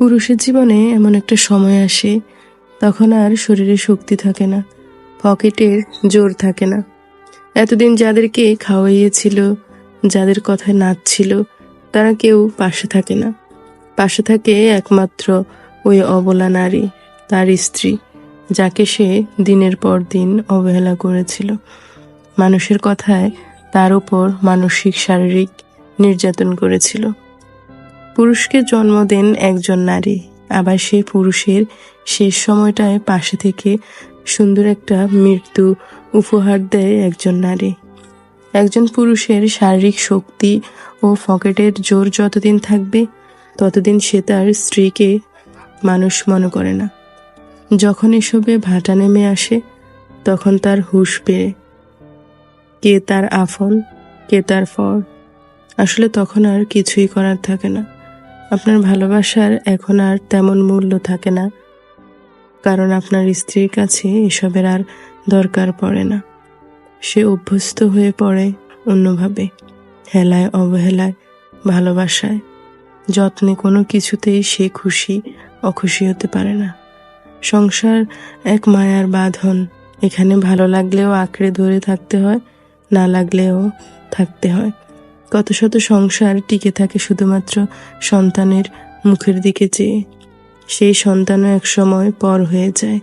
পুরুষের জীবনে এমন একটা সময় আসে, তখন আর শরীরে শক্তি থাকে না, পকেটের জোর থাকে না। এতদিন যাদেরকে খাওয়াইয়েছিল, যাদের কথায় নাচছিল, তারা কেউ পাশে থাকে না। পাশে থাকে একমাত্র ওই অবলা নারী, তার স্ত্রী, যাকে সে দিনের পর দিন অবহেলা করেছিল। মানুষের কথায় তার উপর মানসিক শারীরিক নির্যাতন করেছিল। পুরুষকে জন্ম দেন একজন নারী, আবার সেই পুরুষের শেষ সময়টায় পাশে থেকে সুন্দর একটা মৃত্যু উপহার দেয় একজন নারী। একজন পুরুষের শারীরিক শক্তি ও পকেটের জোর যতদিন থাকবে, ততদিন সে তার স্ত্রীকে মানুষ মনে করে না। যখন এসবে ভাটা নেমে আসে, তখন তার হুঁশ ফেরে। কে তার আপন, কে তার পর। আসলে তখন আর কিছুই করার থাকে না। আপনার ভালোবাসার এখন আর তেমন মূল্য থাকে না, কারণ আপনার স্ত্রীর কাছে এসবের আর দরকার পড়ে না। সে অভ্যস্ত হয়ে পড়ে অন্যভাবে, হেলায় অবহেলায়, ভালোবাসায়, যত্নে। কোনো কিছুতেই সে খুশি অখুশি হতে পারে না। সংসার এক মায়ার বাঁধন, এখানে ভালো লাগলেও আঁকড়ে ধরে থাকতে হয়, না লাগলেও থাকতে হয়। কত শত সংসার টিকে থাকে শুধুমাত্র সন্তানের মুখের দিকে চেয়ে। সেই সন্তানও একসময় পর হয়ে যায়।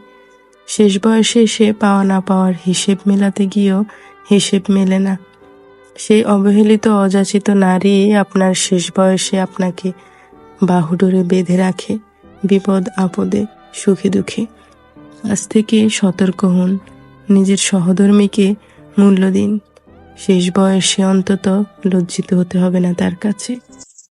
শেষ বয়সে সে পাওয়া না পাওয়ার হিসেব মেলাতে গিয়েও হিসেব মেলে না। সেই অবহেলিত অযাচিত নারী আপনার শেষ বয়সে আপনাকে বাহুডোরে বেঁধে রাখে, বিপদ আপদে, সুখে দুঃখে। আজ থেকে সতর্ক হন, নিজের সহধর্মীকে মূল্য দিন। শেষ বয়সে অন্তত লজ্জিত হতে হবে না তার কাছে।